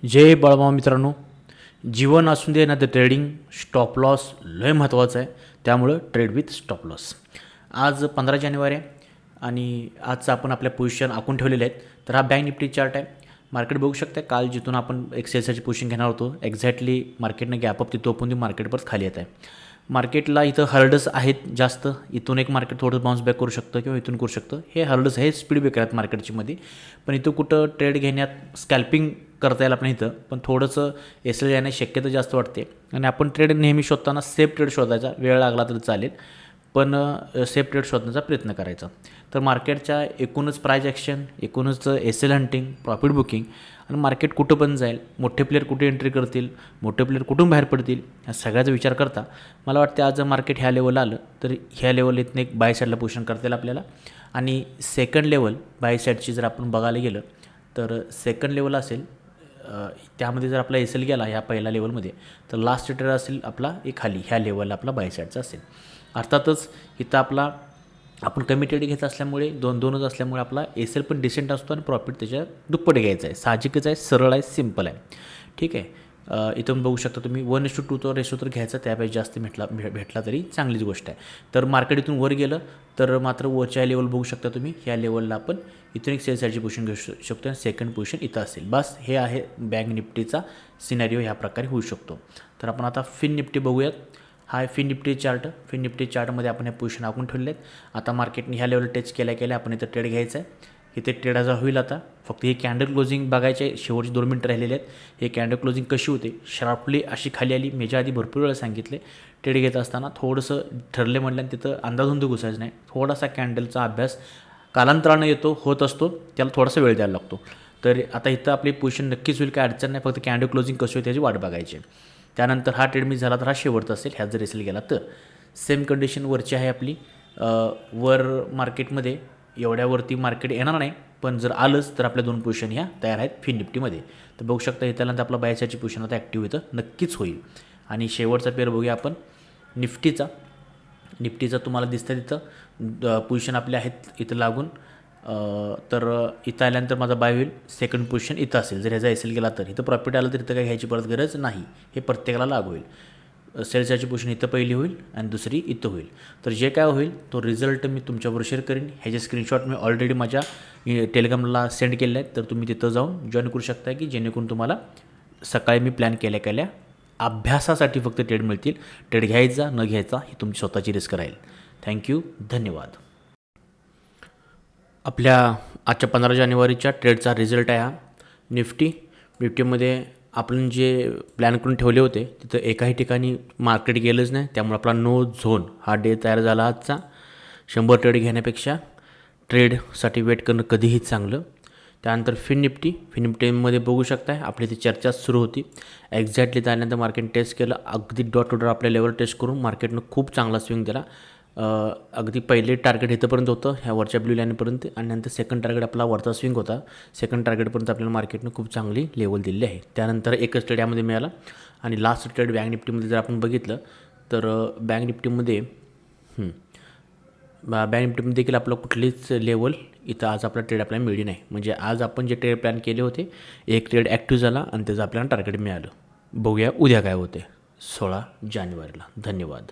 जय बाळमामा मित्रांनो, जीवन असून दे ना तर ट्रेडिंग स्टॉप लॉस लय महत्त्वाचं आहे. त्यामुळं ट्रेड विथ स्टॉप लॉस. आज 15 जानेवारी आहे आणि आजचं आपण आपल्या पोझिशन आखून ठेवलेले आहेत. तर हा बँक निफ्टी चार्ट आहे. मार्केट बघू शकता. काल जिथून आपण एक्सेलसाठी पोझिशन घेणार होतो एक्झॅक्टली मार्केटनं गॅपअप तिथं ओपन मार्केट परत खाली येत आहे. मार्केटला इथं हर्डस आहेत जास्त. इथून एक मार्केट थोडं बाउन्स बॅक करू शकतं किंवा इथून करू शकतं. हे हर्डस हे स्पीड ब्रेकर आहेत मार्केटची मध्ये. पण इथं कुठं ट्रेड घेण्यात स्कॅल्पिंग करता येईल आपण इथं, पण थोडंसं एल येण्याची शक्यता जास्त वाटते. आणि आपण ट्रेड नेहमी शोधताना सेफ ट्रेड शोधायचा. वेळ लागला तर चालेल, पण सेफ ट्रेड शोधण्याचा प्रयत्न करायचा. तर मार्केटच्या एकूणच प्राईज ॲक्शन, एकूणच एल हंटिंग, प्रॉफिट बुकिंग आणि मार्केट कुठं पण जाईल, मोठे प्लेयर कुठे एंट्री करतील, मोठे प्लेयर कुठून बाहेर पडतील, ह्या सगळ्याचा विचार करता मला वाटतं आज जर मार्केट ह्या लेवलला आलं तर ह्या लेवल इथनं एक बाय साईडला पोझिशन करता येईल आपल्याला. आणि सेकंड लेवल बाय साईडची जर आपण बघायला गेलं तर सेकंड लेवल असेल, त्यामध्ये जर आपला एल गेला ह्या पहिल्या लेवलमध्ये तर लास्ट ट्रेड असेल आपला एक खाली ह्या लेवलला आपला बाय साईडचा असेल. अर्थातच इथं आपला आपण कमी ट्रेड घेत असल्यामुळे दोनच असल्यामुळे आपला एल पण डिसेंट असतो आणि प्रॉफिट त्याच्या दुप्पट घ्यायचं आहे. साहजिकच आहे, सरळ आहे, सिम्पल आहे. ठीक आहे. इथून बघू शकता तुम्ही 1:2 तो रेशो तर घ्यायचा, त्यापेक्षा जास्त भेटला तरी चांगलीच गोष्ट आहे. तर मार्केट इथून वर गेलं तर मात्र वरच्या लेवल बघू शकता तुम्ही. ह्या लेवलला आपण इथून एक सेल साईडची पोझिशन घेऊ शकतो आणि सेकंड पोझिशन इथं असेल. बस हे आहे बँक निफ्टीचा सिनॅरिओ. ह्या प्रकारे होऊ शकतो. तर आपण आता फिन निफ्टी बघूयात. हा फिन निफ्टी चार्ट. फिन निफ्टी चार्टमध्ये आपण हे पोझिशन आखून ठेवले आहेत. आता मार्केटने ह्या लेवल टच केल्या आपण इथं ट्रेड घ्यायचा आहे. इथे ट्रेडाचा होईल आता. फक्त ही कॅन्डल क्लोजिंग बघायचे, शेवटचे 2 मिनटं राहिलेले आहेत. हे कॅन्डल क्लोजिंग कशी होते, शार्पली अशी खाली आली. मी आधी भरपूर वेळा सांगितले ट्रेड घेत असताना थोडंसं ठरले म्हटलं तिथं अंदाधुंद घुसायचं नाही. थोडासा कॅन्डलचा अभ्यास कालांतरानं येतो, होत असतो, त्याला थोडासा वेळ द्यायला लागतो. तर आता इथं आपली पोझिशन नक्कीच होईल, काय अडचण नाही. फक्त कॅन्डल क्लोजिंग कशी होते त्याची वाट बघायची. त्यानंतर हा ट्रेड मिस झाला तर हा शेवटचा असेल. ह्या जर एल गेला तर सेम कंडिशन वरची आहे आपली. वर मार्केटमध्ये एवढ्यावरती मार्केट येणार नाही, पण जर आलंच तर आपल्या 2 पोझिशन ह्या तयार आहेत फिन निफ्टीमध्ये. तर बघू शकता त्यानंतर आपला बायसाची पोझिशन आता ॲक्टिव्ह इथं नक्कीच होईल. आणि शेवटचा पेअर बघूया आपण निफ्टीचा. निफ्टीचा तुम्हाला दिसतं तिथं पोझिशन आपले आहेत इथं लागून. तर इथं आल्यानंतर माझा बाय होईल. सेकंड पोझिशन इथं असेल. जर ह्याचा एल गेला तर इथं प्रॉफिट आलं तर इथं काही घ्यायची परत गरज नाही. हे प्रत्येकाला लागू होईल. सेल्सची पोझिशन इथं पहिली होईल आणि दुसरी इथं होईल. तर जे काय होईल तो रिझल्ट मी तुमच्याबरोबर शेअर करेन. ह्याचे स्क्रीनशॉट मी ऑलरेडी माझ्या टेलिग्रामला सेंड केलेले आहेत. तर तुम्ही तिथं जाऊन जॉईन करू शकता की जेणेकरून तुम्हाला सकाळी मी प्लॅन केल्या अभ्यासासाठी फक्त ट्रेड मिळतील. ट्रेड घ्यायचा न घ्यायचा ही तुमची स्वतःची रिस्क राहील. थँक्यू, धन्यवाद. आपल्या आजच्या 15 जानेवारीच्या ट्रेडचा रिझल्ट आहे हा. निफ्टीमध्ये आपण जे प्लॅन करून ठेवले होते तिथं एकाही ठिकाणी मार्केट गेलंच नाही. त्यामुळे आपला नो झोन हा डे तयार झाला आजचा. 100 ट्रेड घेण्यापेक्षा ट्रेडसाठी वेट करणं कधीही चांगलं. त्यानंतर फिन निफ्टीमध्ये बघू शकताय आपली ती चर्चा सुरू होती. एक्झॅक्टली त्यानंतर मार्केट टेस्ट केलं. अगदी डॉट टू डॉट आपल्या लेवल टेस्ट करून मार्केटनं खूप चांगला स्विंग दिला. अगदी पहिले टार्गेट इथंपर्यंत होतं ह्या वरच्या ब्ल्यू लाईनपर्यंत आणि नंतर सेकंड टार्गेट आपला वरचा स्विंग होता. सेकंड टार्गेटपर्यंत आपल्याला मार्केटनं खूप चांगली लेवल दिली आहे. त्यानंतर एकच ट्रेड यामध्ये मिळाला. आणि लास्ट ट्रेड बँक निफ्टीमध्ये जर आपण बघितलं तर बँक निफ्टीमध्ये देखील आपलं कुठलीच लेवल इथं आज आपला ट्रेड आपल्याला मिळली नाही. म्हणजे आज आपण जे ट्रेड प्लॅन केले होते एक ट्रेड ॲक्टिव्ह झाला आणि त्याचं आपल्याला टार्गेट मिळालं. बघूया उद्या काय होते 16 जानेवारीला. धन्यवाद.